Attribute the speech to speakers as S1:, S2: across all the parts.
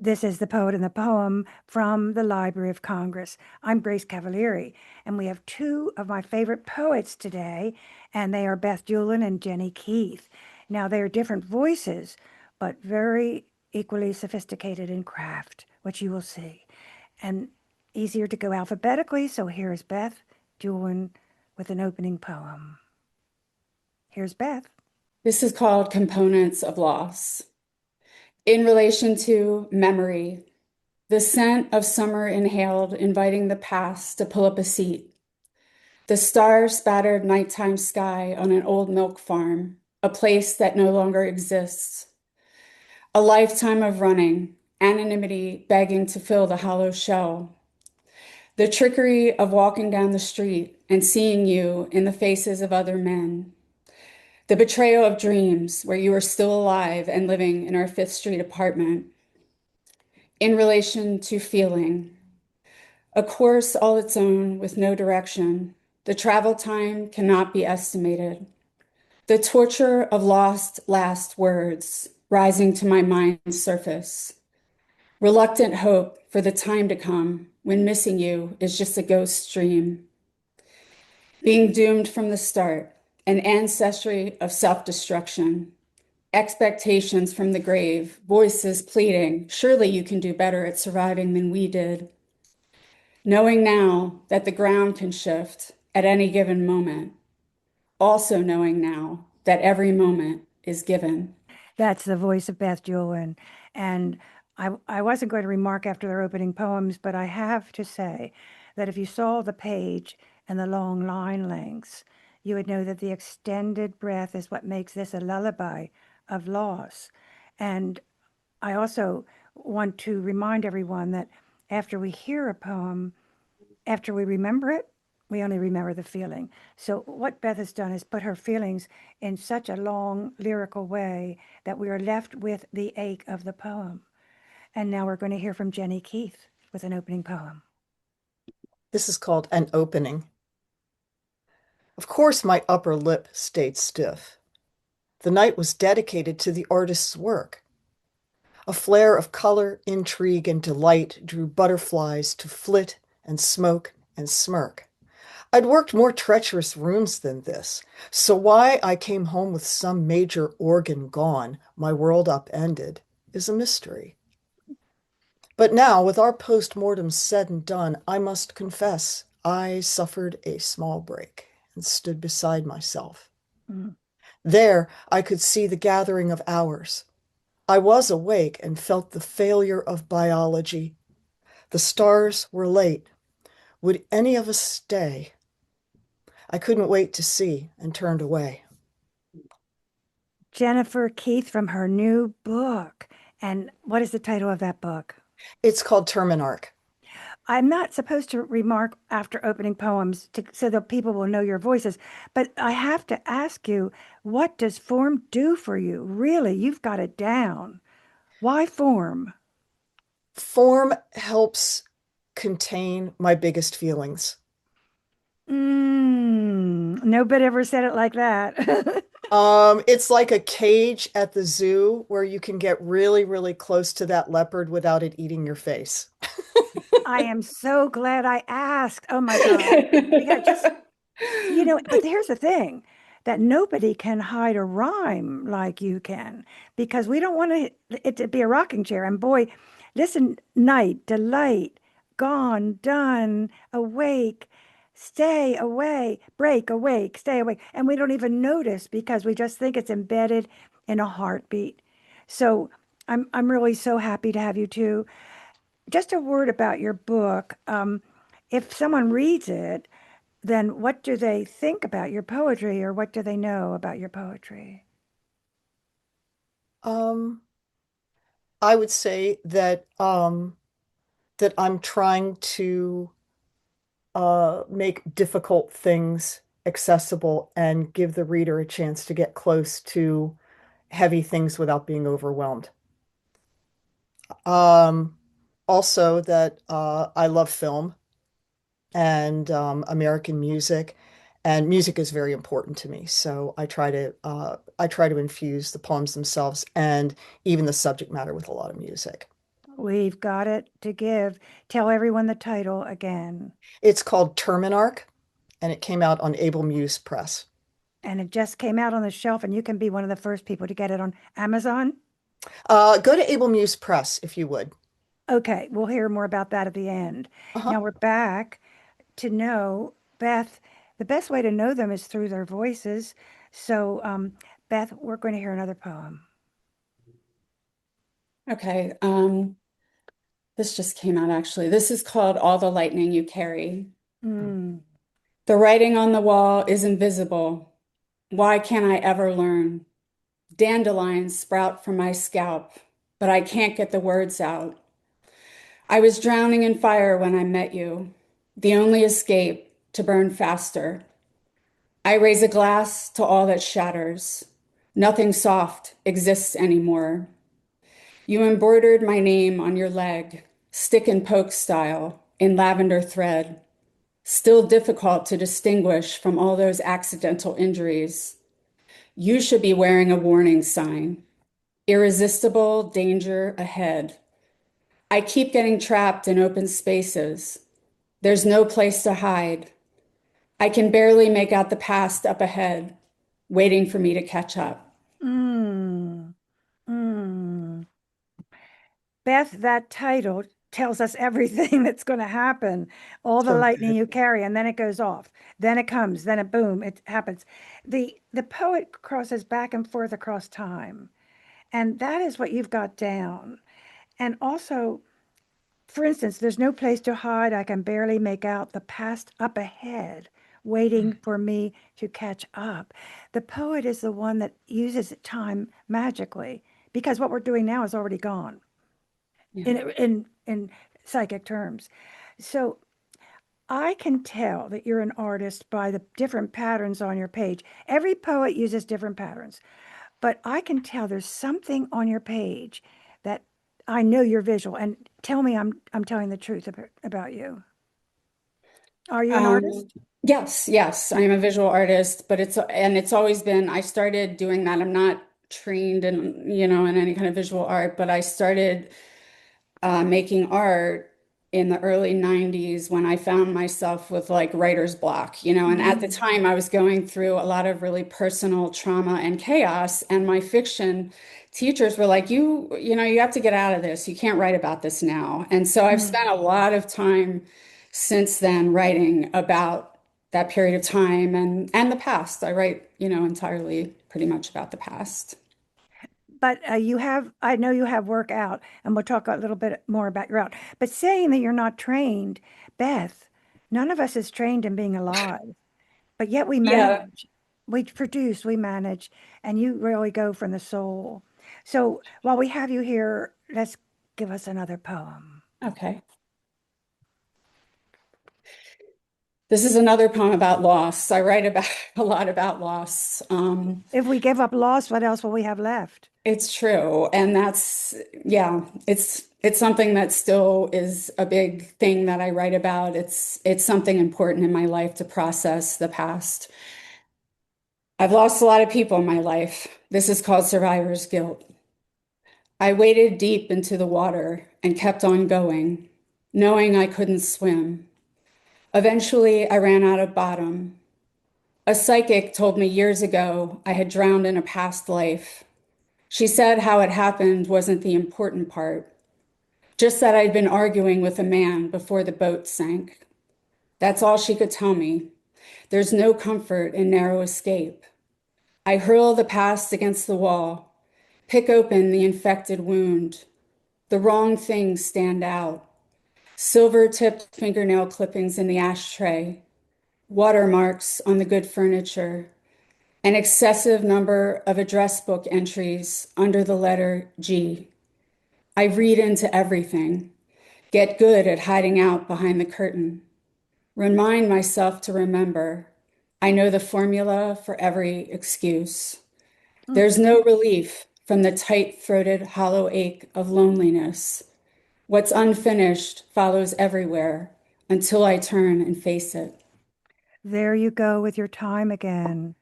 S1: This is The Poet and the Poem from the Library of Congress. I'm Grace Cavalieri, and we have two of my favorite poets today, and they are Beth Dulin and Jenny Keith. Now, they are different voices, but very equally sophisticated in craft, which you will see. And easier to go alphabetically, so here's Beth Dulin with an opening poem. Here's Beth.
S2: This is called Components of Loss. In relation to memory, the scent of summer inhaled, inviting the past to pull up a seat. The star-spattered nighttime sky on an old milk farm, a place that no longer exists. A lifetime of running, anonymity begging to fill the hollow shell. The trickery of walking down the street and seeing you in the faces of other men. The betrayal of dreams where you are still alive and living in our Fifth Street apartment. In relation to feeling, a course all its own with no direction. The travel time cannot be estimated. The torture of lost last words rising to my mind's surface. Reluctant hope for the time to come when missing you is just a ghost dream. Being doomed from the start, an ancestry of self-destruction. Expectations from the grave, voices pleading, surely you can do better at surviving than we did. Knowing now that the ground can shift at any given moment, also knowing now that every moment is given.
S1: That's the voice of Beth Dulin. And I wasn't going to remark after their opening poems, but I have to say that if you saw the page and the long line lengths, you would know that the extended breath is what makes this a lullaby of loss. And I also want to remind everyone that after we hear a poem, after we remember it, we only remember the feeling. So what Beth has done is put her feelings in such a long lyrical way that we are left with the ache of the poem. And now we're going to hear from Jenny Keith with an opening poem.
S3: This is called an opening. Of course, my upper lip stayed stiff. The night was dedicated to the artist's work. A flare of color, intrigue, and delight drew butterflies to flit and smoke and smirk. I'd worked more treacherous rooms than this, so why I came home with some major organ gone, my world upended, is a mystery. But now, with our post-mortems said and done, I must confess I suffered a small break and stood beside myself.
S1: Mm.
S3: There, I could see the gathering of hours. I was awake and felt the failure of biology. The stars were late. Would any of us stay? I couldn't wait to see and turned away.
S1: Jennifer Keith from her new book. And what is the title of that book?
S3: It's called Terminarch.
S1: I'm not supposed to remark after opening poems so that people will know your voices, but I have to ask you, what does form do for you? Really, you've got it down. Why form?
S3: Form helps contain my biggest feelings.
S1: Nobody ever said it like that.
S3: It's like a cage at the zoo where you can get really, really close to that leopard without it eating your face.
S1: I am so glad I asked. Oh my God. Yeah, just, but here's the thing that nobody can hide a rhyme like you can because we don't want it to be a rocking chair. And boy, listen, night, delight, gone, done, awake, stay away, break, awake, stay awake. And we don't even notice because we just think it's embedded in a heartbeat. So I'm really so happy to have you too. Just a word about your book. If someone reads it, then what do they think about your poetry or what do they know about your poetry?
S3: Um, I would say that I'm trying to make difficult things accessible and give the reader a chance to get close to heavy things without being overwhelmed. Um, Also that I love film and American music, and music is very important to me. So I try to infuse the poems themselves and even the subject matter with a lot of music.
S1: We've got it to give. Tell everyone the title again.
S3: It's called Terminarch, and it came out on Able Muse Press.
S1: And it just came out on the shelf, and you can be one of the first people to get it on Amazon.
S3: Go to Able Muse Press if you would.
S1: Okay, we'll hear more about that at the end.
S3: Uh-huh.
S1: Now we're back to know Beth. The best way to know them is through their voices. So, Beth, we're going to hear another poem.
S2: Okay, this just came out actually. This is called All the Lightning You Carry.
S1: Mm.
S2: The writing on the wall is invisible. Why can't I ever learn? Dandelions sprout from my scalp, but I can't get the words out. I was drowning in fire when I met you, the only escape to burn faster. I raise a glass to all that shatters. Nothing soft exists anymore. You embroidered my name on your leg, stick and poke style, in lavender thread, still difficult to distinguish from all those accidental injuries. You should be wearing a warning sign. Irresistible danger ahead. I keep getting trapped in open spaces. There's no place to hide. I can barely make out the past up ahead, waiting for me to catch up.
S1: Mm. Mm. Beth, that title tells us everything that's going to happen. All the
S3: So
S1: lightning
S3: good.
S1: you carry, and then it goes off. Then it comes, then it boom, it happens. The poet crosses back and forth across time. And that is what you've got down. And also, for instance, there's no place to hide. I can barely make out the past up ahead, waiting for me to catch up. The poet is the one that uses time magically because what we're doing now is already gone
S2: Yeah.
S1: in psychic terms. So I can tell that you're an artist by the different patterns on your page. Every poet uses different patterns, but I can tell there's something on your page that I know you're visual. And tell me I'm telling the truth about you. Are you an
S2: Um,
S1: artist?
S2: yes, yes, I am a visual artist, but it's always been, I started doing that. I'm not trained in, in any kind of visual art, but I started making art in the early 90s when I found myself with like writer's block, and at the
S1: Mm,
S2: time I was going through a lot of really personal trauma and chaos, and my fiction teachers were like, you have to get out of this. You can't write about this now. And so I've
S1: mm.
S2: spent a lot of time since then writing about that period of time and the past. I write, entirely pretty much about the past.
S1: But I know you have work out, and we'll talk a little bit more about your out. But saying that you're not trained, Beth, none of us is trained in being alive, but yet we
S2: Yeah.
S1: manage, we produce, we manage, and you really go from the soul. So while we have you here, let's give us another poem.
S2: Okay. This is another poem about loss. I write about a lot about loss.
S1: If we give up loss, what else will we have left?
S2: It's true, and yeah, it's something that still is a big thing that I write about. It's something important in my life to process the past. I've lost a lot of people in my life. This is called survivor's guilt. I waded deep into the water and kept on going, knowing I couldn't swim. Eventually, I ran out of bottom. A psychic told me years ago I had drowned in a past life. She said how it happened wasn't the important part, just that I'd been arguing with a man before the boat sank. That's all she could tell me. There's no comfort in narrow escape. I hurl the past against the wall, pick open the infected wound. The wrong things stand out. Silver tipped fingernail clippings in the ashtray, watermarks on the good furniture, an excessive number of address book entries under the letter G. I read into everything, get good at hiding out behind the curtain, remind myself to remember. I know the formula for every excuse.
S1: Mm.
S2: There's no relief from the tight-throated hollow ache of loneliness. What's unfinished follows everywhere until I turn and face it.
S1: There you go with your time again.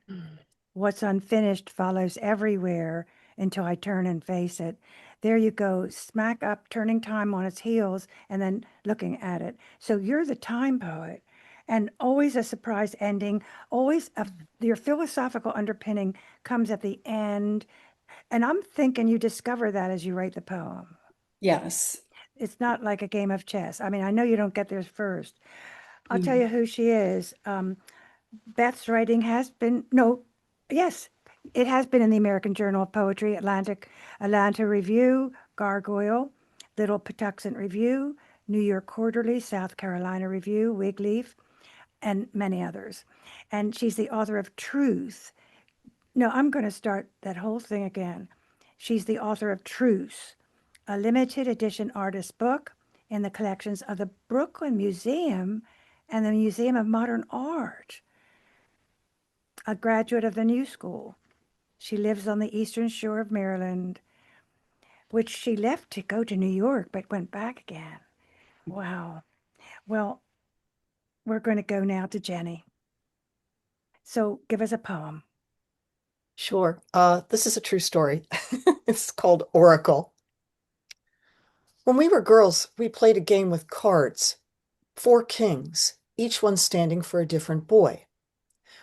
S1: What's unfinished follows everywhere until I turn and face it. There you go, smack up, turning time on its heels and then looking at it. So you're the time poet, and always a surprise ending, always your philosophical underpinning comes at the end. And I'm thinking you discover that as you write the poem.
S2: Yes.
S1: It's not like a game of chess. I mean, I know you don't get there first. I'll tell
S2: Mm.
S1: you who she is. Beth's writing has been, no, yes, it has been in the American Journal of Poetry, Atlanta Review, Gargoyle, Little Patuxent Review, New York Quarterly, South Carolina Review, Wigleaf, and many others. And she's the author of Truth. No, I'm going to start that whole thing again. She's the author of Truth, a limited edition artist book in the collections of the Brooklyn Museum and the Museum of Modern Art. A graduate of the New School. She lives on the eastern shore of Maryland, which she left to go to New York, but went back again. Wow. Well, we're going to go now to Jenny. So give us a poem.
S3: Sure. This is a true story. It's called Oracle. When we were girls, we played a game with cards, four kings, each one standing for a different boy.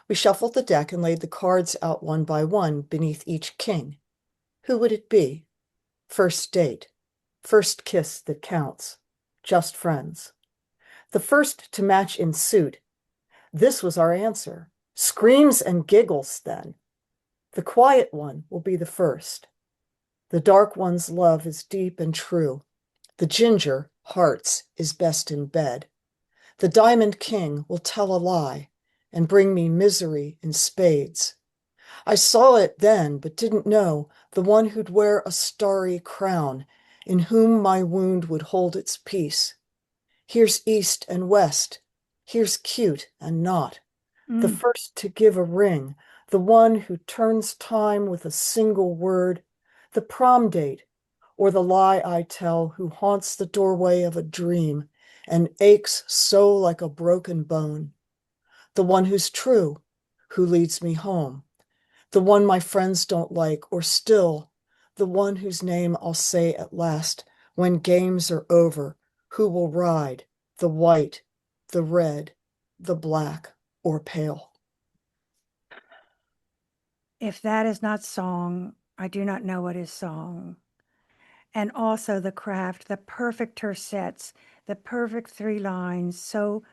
S3: We shuffled the deck and laid the cards out one by one beneath each king. Who would it be? First date, first kiss that counts, just friends. The first to match in suit. This was our answer. Screams and giggles then. The quiet one will be the first. The dark one's love is deep and true. The ginger, hearts, is best in bed. The diamond king will tell a lie and bring me misery in spades. I saw it then, but didn't know the one who'd wear a starry crown, in whom my wound would hold its peace. Here's east and west, here's cute and not. The
S1: Mm.
S3: first to give a ring, the one who turns time with a single word, the prom date, or the lie I tell who haunts the doorway of a dream and aches so like a broken bone. The one who's true, who leads me home. The one my friends don't like, or still, the one whose name I'll say at last when games are over, who will ride the white, the red, the black, or pale.
S1: If that is not song, I do not know what is song. And also the craft, the perfect tercets, the perfect three lines, so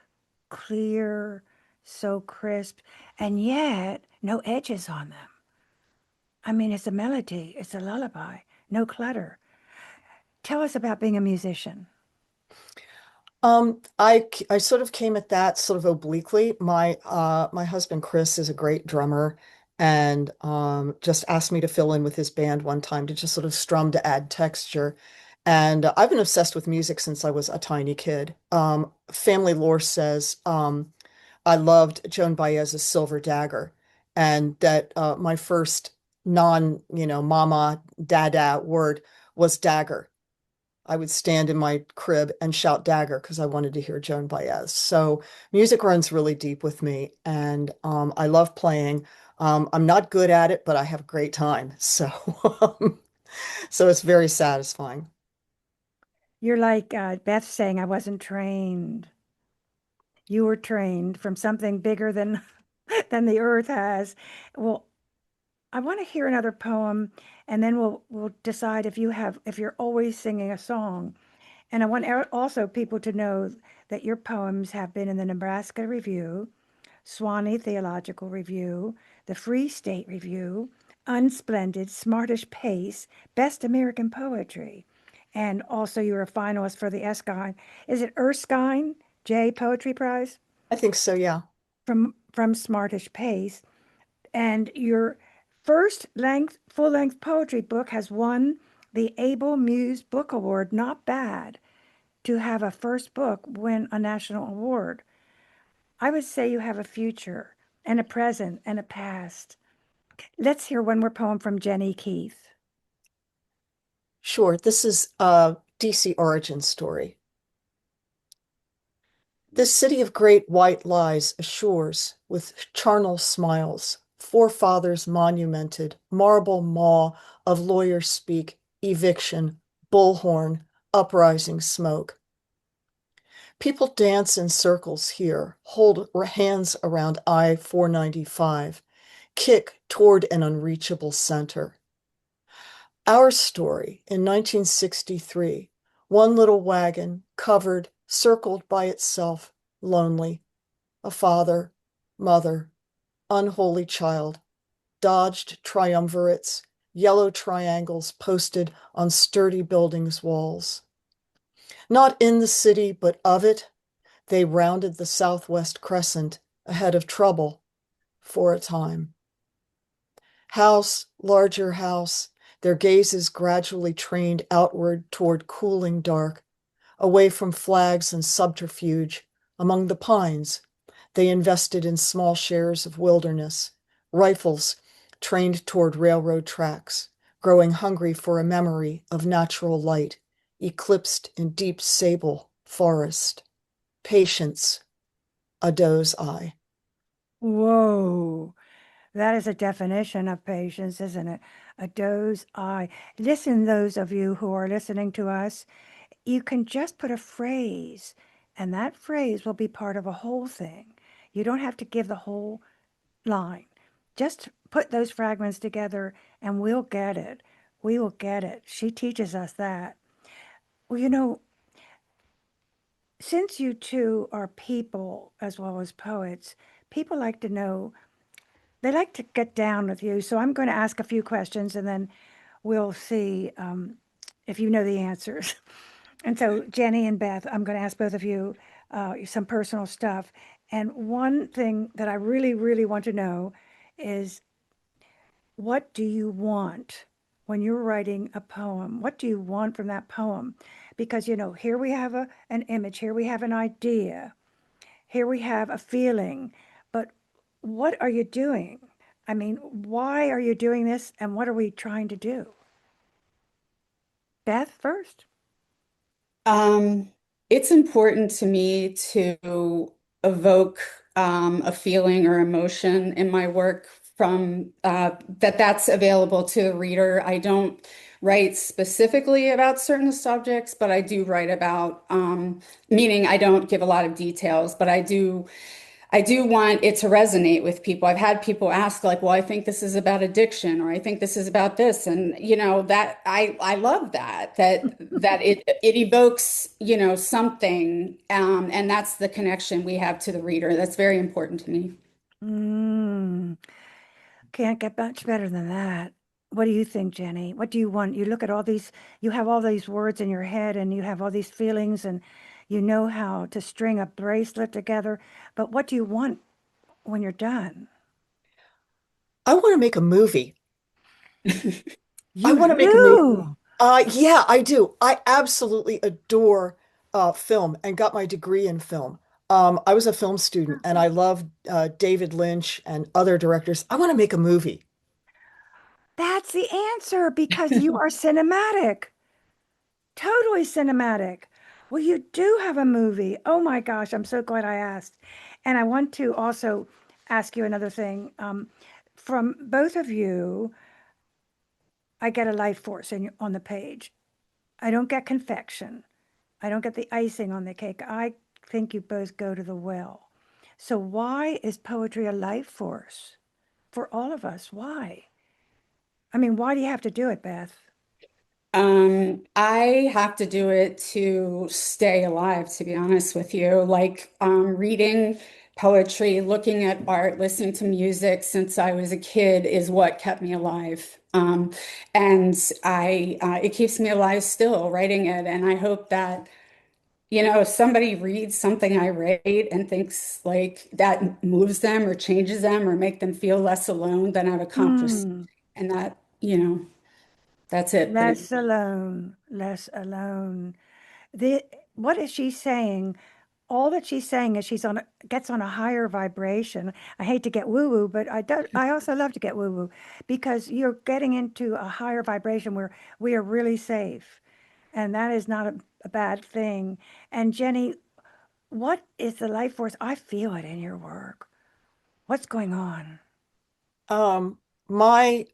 S1: clear, so crisp, and yet no edges on them. I mean, it's a melody, it's a lullaby, no clutter. Tell us about being a musician.
S3: I sort of came at that sort of obliquely. My husband Chris is a great drummer and just asked me to fill in with his band one time to just sort of strum to add texture. And I've been obsessed with music since I was a tiny kid. Family lore says I loved Joan Baez's Silver Dagger, and that my first mama, dada word was dagger. I would stand in my crib and shout dagger because I wanted to hear Joan Baez. So music runs really deep with me, and I love playing. I'm not good at it, but I have a great time. So, so it's very satisfying.
S1: You're like Beth saying, I wasn't trained. You were trained from something bigger than than the earth has. Well, I want to hear another poem, and then we'll decide if you're always singing a song. And I want also people to know that your poems have been in the Nebraska Review, Swanee Theological Review, the Free State Review, Unsplendid, Smartish Pace, Best American Poetry. And also you're a finalist for the Erskine, is it Erskine J Poetry Prize
S3: I think so, yeah.
S1: from Smartish Pace. And your first length, full length poetry book has won the Able Muse Book Award. Not bad to have a first book win a national award. I would say you have a future and a present and a past. Let's hear one more poem from Jenny Keith.
S3: Sure. This is a DC origin story. This city of great white lies assures with charnel smiles forefathers monumented, marble maw of lawyer speak, eviction, bullhorn, uprising smoke. People dance in circles here, hold hands around I-495, kick toward an unreachable center. Our story in 1963, one little wagon, covered, circled by itself, lonely, a father, mother, unholy child, dodged triumvirates, yellow triangles posted on sturdy buildings' walls. Not in the city, but of it, they rounded the southwest crescent ahead of trouble for a time. House, larger house, their gazes gradually trained outward toward cooling dark, away from flags and subterfuge. Among the pines, they invested in small shares of wilderness, rifles trained toward railroad tracks, growing hungry for a memory of natural light, eclipsed in deep sable forest. Patience, a doe's eye.
S1: Whoa. That is a definition of patience, isn't it? A doe's eye. Listen, those of you who are listening to us, you can just put a phrase, and that phrase will be part of a whole thing. You don't have to give the whole line. Just put those fragments together and we'll get it. We will get it. She teaches us that. Well, since you two are people as well as poets, people like to know, they like to get down with you. So I'm going to ask a few questions and then we'll see if you know the answers. And so, Jenny and Beth, I'm going to ask both of you some personal stuff. And one thing that I really, really want to know is, what do you want when you're writing a poem? What do you want from that poem? Because, here we have an image, here we have an idea, here we have a feeling, but what are you doing? I mean, why are you doing this and what are we trying to do? Beth first.
S2: Um, it's important to me to evoke a feeling or emotion in my work from that's available to the reader. I don't write specifically about certain subjects, but I do write about, meaning I don't give a lot of details, but I do want it to resonate with people. I've had people ask like, well, I think this is about addiction or I think this is about this. And that I love that it evokes, something. And that's the connection we have to the reader. That's very important to me.
S1: Mm, can't get much better than that. What do you think, Jenny? What do you want? You look at all these, you have all these words in your head and you have all these feelings and you know how to string a bracelet together. But what do you want when you're done?
S3: I want to make a movie. I
S1: You
S3: want to make a movie.
S1: do.
S3: Yeah, I do. I absolutely adore film and got my degree in film. I was a film student and I love David Lynch and other directors. I want to make a movie.
S1: That's the answer because you are cinematic, totally cinematic. Well, you do have a movie. Oh my gosh, I'm so glad I asked. And I want to also ask you another thing. From both of you, I get a life force on the page. I don't get confection. I don't get the icing on the cake. I think you both go to the well. So why is poetry a life force for all of us? Why? I mean, why do you have to do it, Beth?
S2: I have to do it to stay alive, to be honest with you. Like reading poetry, looking at art, listening to music since I was a kid is what kept me alive. And it keeps me alive still, writing it. And I hope that, if somebody reads something I write and thinks like that moves them or changes them or make them feel less alone, then I've accomplished.
S1: Hmm.
S2: And that, that's it. But
S1: Less alone, less alone. The what is she saying? All that she's saying is gets on a higher vibration. I hate to get woo-woo, but I also love to get woo-woo because you're getting into a higher vibration where we are really safe. And that is not a bad thing. And Jenny, what is the life force? I feel it in your work. What's going on?
S3: Um, my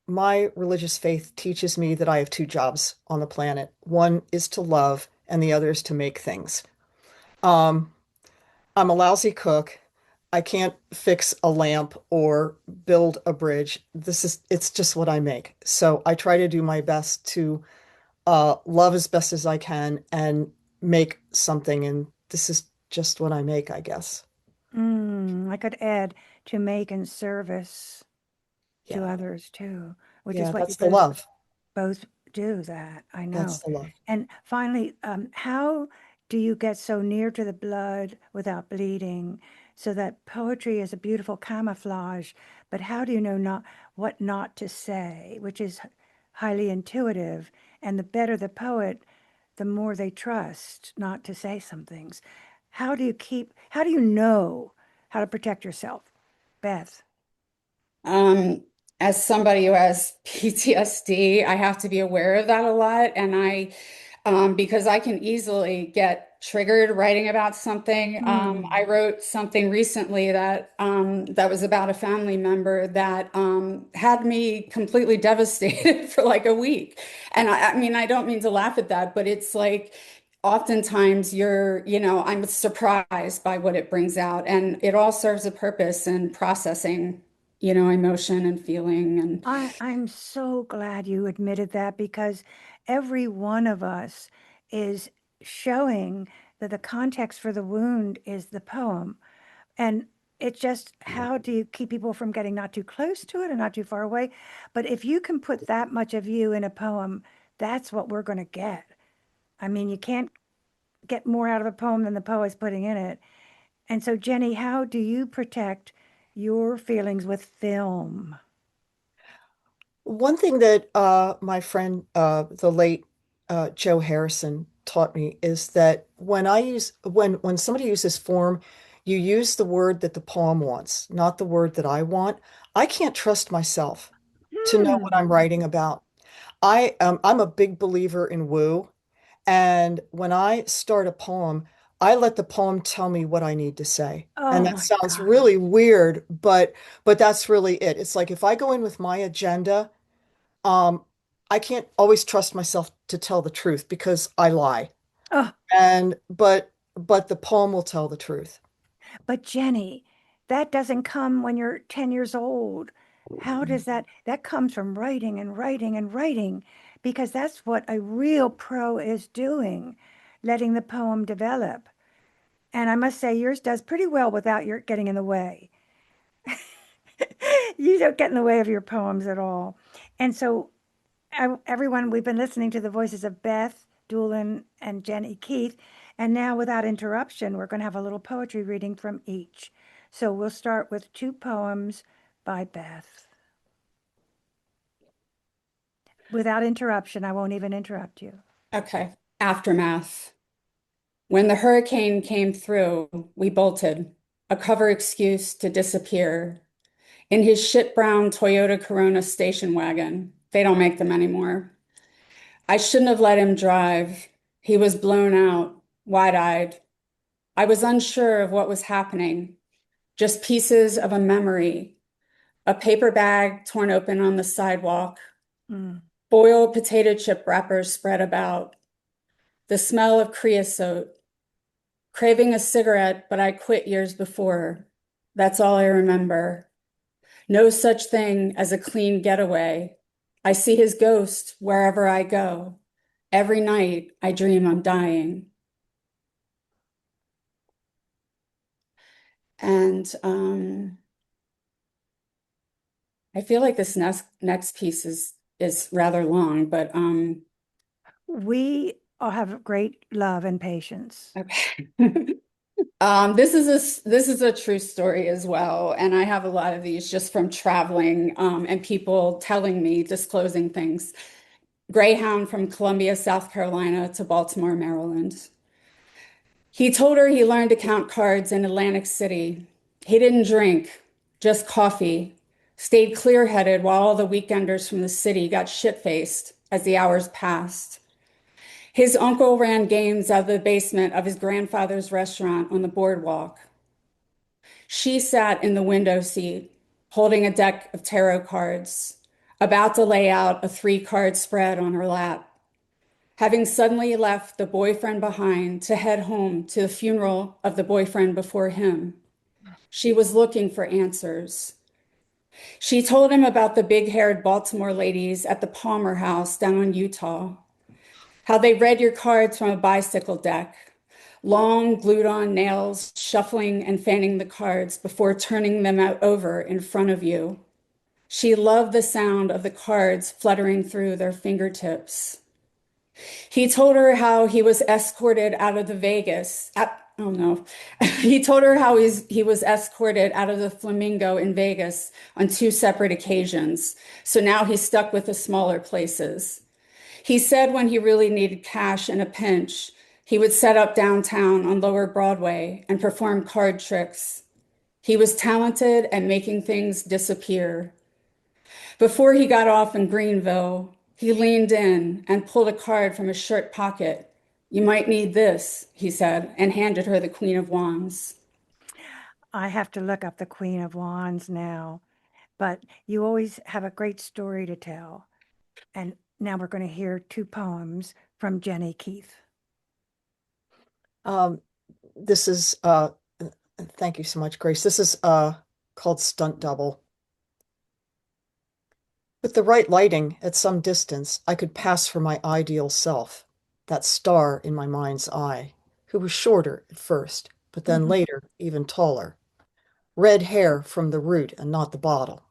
S3: my religious faith teaches me that I have two jobs on the planet. One is to love, and the other is to make things. Um, I'm a lousy cook. I can't fix a lamp or build a bridge. It's just what I make. So I try to do my best to love as best as I can and make something. And this is just what I make, I guess.
S1: I could add to make and service to
S3: Yeah.
S1: others too, which is
S3: Yeah,
S1: what you
S3: that's the love.
S1: both do that. I
S3: That's
S1: know.
S3: the love.
S1: And finally, how do you get so near to the blood without bleeding? So that poetry is a beautiful camouflage, but how do you know not what not to say, which is highly intuitive. And the better the poet, the more they trust not to say some things. How do you know how to protect yourself? Beth.
S2: Um, as somebody who has PTSD, I have to be aware of that a lot. Because I can easily get triggered writing about something. I
S1: Mm.
S2: wrote something recently that was about a family member that had me completely devastated for like a week. And I mean, I don't mean to laugh at that, but it's like, oftentimes I'm surprised by what it brings out, and it all serves a purpose in processing, emotion and feeling. And
S1: I'm so glad you admitted that because every one of us is showing that the context for the wound is the poem. And it's just how do you keep people from getting not too close to it and not too far away? But if you can put that much of you in a poem, that's what we're going to get. I mean, you can't get more out of a poem than the poet's putting in it. And so, Jenny, how do you protect your feelings with film?
S3: One thing that my friend, the late Joe Harrison, taught me is that when somebody uses form, you use the word that the poem wants, not the word that I want. I can't trust myself to know what I'm
S1: Hmm.
S3: writing about. I'm a big believer in woo, and when I start a poem, I let the poem tell me what I need to say.
S1: Oh
S3: And that
S1: my
S3: sounds
S1: God.
S3: really weird, but that's really it. It's like if I go in with my agenda, um, I can't always trust myself to tell the truth because I lie.
S1: Oh,
S3: But the poem will tell the truth.
S1: but Jenny, that doesn't come when you're 10 years old. How does that comes from writing and writing and writing because that's what a real pro is doing, letting the poem develop. And I must say yours does pretty well without your getting in the way. You don't get in the way of your poems at all. And so everyone, we've been listening to the voices of Beth, Dulin, and Jenny Keith. And now, without interruption, we're going to have a little poetry reading from each. So we'll start with two poems by Beth. Without interruption, I won't even interrupt you.
S2: okay, aftermath. When the hurricane came through, we bolted, a cover excuse to disappear. In his shit brown Toyota Corona station wagon. They don't make them anymore. I shouldn't have let him drive. He was blown out, wide-eyed. I was unsure of what was happening, just pieces of a memory. A paper bag torn open on the sidewalk,
S1: Mm.
S2: boiled potato chip wrappers spread about, the smell of creosote, craving a cigarette, but I quit years before. That's all I remember. No such thing as a clean getaway. I see his ghost wherever I go. Every night I dream I'm dying. And I feel like this next piece is rather long, but
S1: We all have great love and patience.
S2: okay. This is a true story as well, and I have a lot of these just from traveling and people telling me, disclosing things. Greyhound from Columbia, South Carolina to Baltimore, Maryland. He told her he learned to count cards in Atlantic City. He didn't drink, just coffee. Stayed clear-headed while all the weekenders from the city got shit-faced as the hours passed. His uncle ran games out of the basement of his grandfather's restaurant on the boardwalk. She sat in the window seat, holding a deck of tarot cards, about to lay out a 3-card spread on her lap. Having suddenly left the boyfriend behind to head home to the funeral of the boyfriend before him, she was looking for answers. She told him about the big-haired Baltimore ladies at the Palmer House down in Utah, how they read your cards from a bicycle deck, long glued-on nails shuffling and fanning the cards before turning them out over in front of you. She loved the sound of the cards fluttering through their fingertips. He told her how he was escorted out of the Vegas. Oh no. He told her how he was escorted out of the Flamingo in Vegas on 2 separate occasions. So now he's stuck with the smaller places. He said when he really needed cash in a pinch, he would set up downtown on Lower Broadway and perform card tricks. He was talented at making things disappear. Before he got off in Greenville, he leaned in and pulled a card from his shirt pocket. "You might need this," he said, and handed her the Queen of Wands.
S1: I have to look up the Queen of Wands now, but you always have a great story to tell. And now we're going to hear 2 poems from Jenny Keith.
S3: Um, this is thank you so much, Grace. This is called Stunt Double. With the right lighting at some distance, I could pass for my ideal self, that star in my mind's eye, who was shorter at first, but then later even taller. Red hair from the root and not the bottle.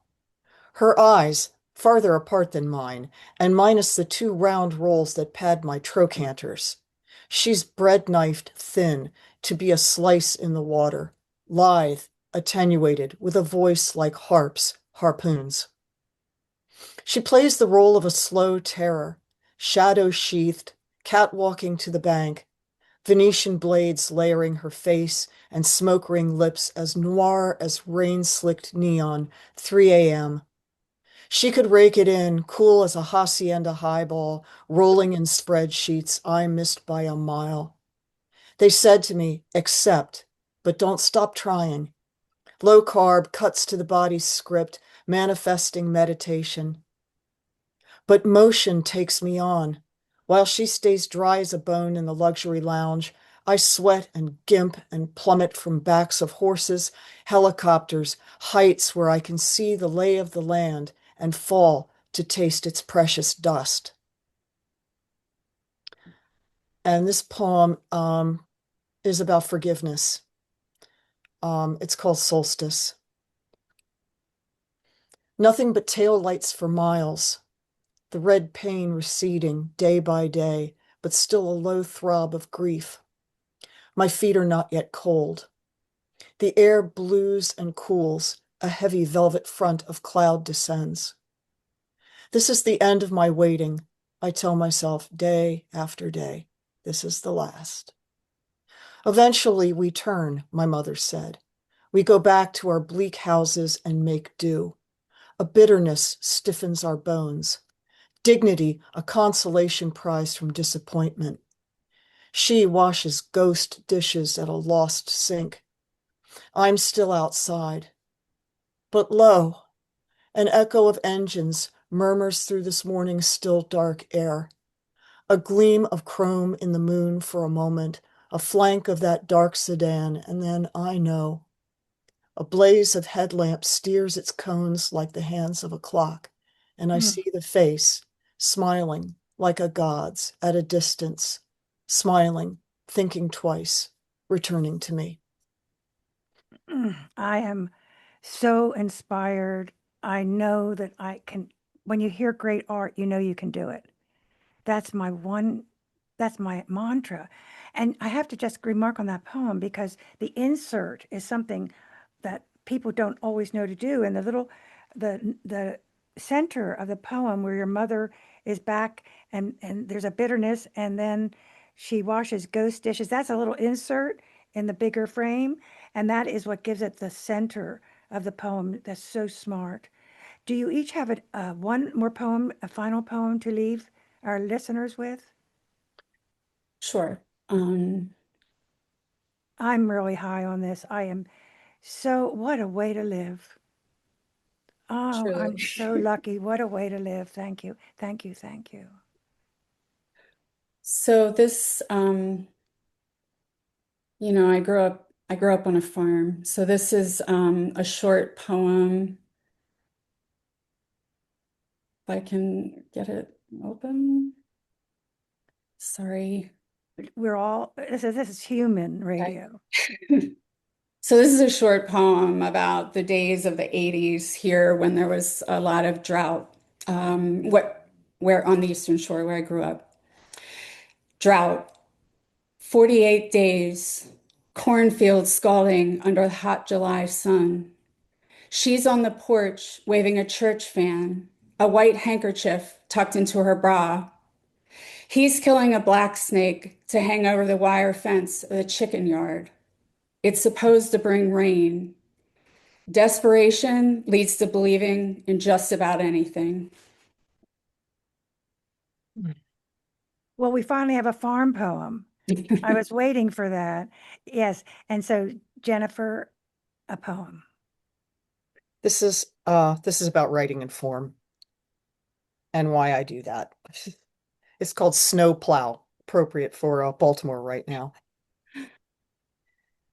S3: Her eyes, farther apart than mine, and minus the 2 round rolls that pad my trochanters. She's bread-knifed thin to be a slice in the water, lithe, attenuated, with a voice like harpoons. She plays the role of a slow terror, shadow-sheathed, catwalking to the bank, Venetian blades layering her face and smoke-ring lips as noir as rain-slicked neon, 3 a.m. She could rake it in, cool as a hacienda highball, rolling in spreadsheets I missed by a mile. They said to me, accept, but don't stop trying. Low carb cuts to the body's script, manifesting meditation. But motion takes me on. While she stays dry as a bone in the luxury lounge, I sweat and gimp and plummet from backs of horses, helicopters, heights where I can see the lay of the land and fall to taste its precious dust. And this poem is about forgiveness. It's called Solstice. Nothing but tail lights for miles, the red pain receding day by day, but still a low throb of grief. My feet are not yet cold. The air blues and cools, a heavy velvet front of cloud descends. This is the end of my waiting, I tell myself day after day. This is the last. Eventually we turn, my mother said. We go back to our bleak houses and make do. A bitterness stiffens our bones. Dignity, a consolation prize from disappointment. She washes ghost dishes at a lost sink. I'm still outside. But lo, an echo of engines murmurs through this morning's still dark air. A gleam of chrome in the moon for a moment, a flank of that dark sedan, and then I know. A blaze of headlamps steers its cones like the hands of a clock, and I see the face, smiling like a god's at a distance, smiling, thinking twice, returning to me.
S1: I am so inspired. I know that I can, when you hear great art, you know you can do it. That's my one, that's my mantra. And I have to just remark on that poem because the insert is something that people don't always know to do. And the center of the poem where your mother is back and there's a bitterness and then she washes ghost dishes. That's a little insert in the bigger frame. And that is what gives it the center of the poem. That's so smart. Do you each have one more poem, a final poem to leave our listeners with?
S2: Sure.
S1: I'm really high on this. I am so, what a way to live. Oh, I'm
S2: truly.
S1: so lucky. What a way to live. Thank you. Thank you. Thank you.
S2: So this, I grew up on a farm. So this is a short poem. If I can get it open. Sorry.
S1: We're all, this is human
S2: Okay.
S1: radio.
S2: So this is a short poem about the days of the 80s here when there was a lot of drought. Where on the Eastern Shore where I grew up. Drought. 48 days. Cornfields scalding under the hot July sun. She's on the porch waving a church fan, a white handkerchief tucked into her bra. He's killing a black snake to hang over the wire fence of the chicken yard. It's supposed to bring rain. Desperation leads to believing in just about anything.
S1: Well, we finally have a farm poem. I was waiting for that. Yes. And so, Jennifer, a poem.
S3: This is about writing in form and why I do that. It's called Snow Plow, appropriate for Baltimore right now.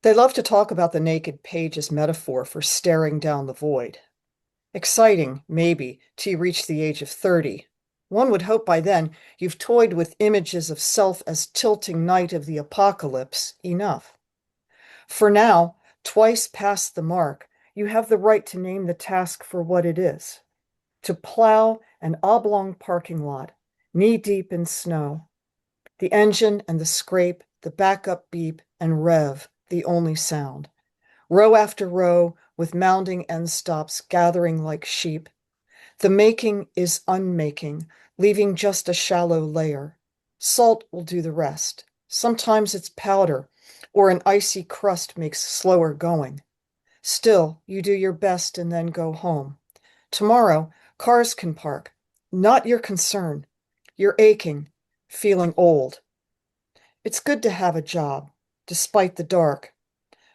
S3: They love to talk about the naked page as metaphor for staring down the void. Exciting, maybe, till you reach the age of 30. One would hope by then you've toyed with images of self as tilting knight of the apocalypse enough. For now, twice past the mark, you have the right to name the task for what it is. To plow an oblong parking lot, knee-deep in snow. The engine and the scrape, the backup beep and rev, the only sound. Row after row, with mounding end stops gathering like sheep. The making is unmaking, leaving just a shallow layer. Salt will do the rest. Sometimes it's powder, or an icy crust makes slower going. Still, you do your best and then go home. Tomorrow, cars can park. Not your concern. You're aching, feeling old. It's good to have a job, despite the dark,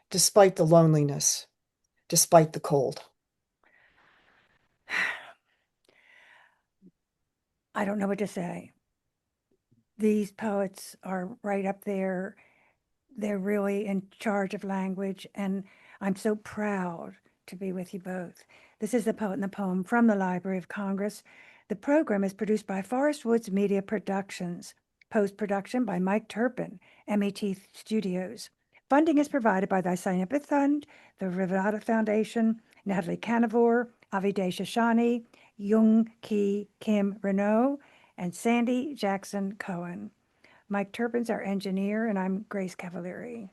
S3: despite the loneliness, despite the cold.
S1: I don't know what to say. These poets are right up there. They're really in charge of language, and I'm so proud to be with you both. This is the poet and the poem from the Library of Congress. The program is produced by Forest Woods Media Productions, post-production by Mike Turpin, MET Studios. Funding is provided by the Scientific Fund, the Rivada Foundation, Natalie Canavore, Avideh Shashani, Jung Ki Kim Renault, and Sandy Jackson Cohen. Mike Turpin's our engineer, and I'm Grace Cavalieri.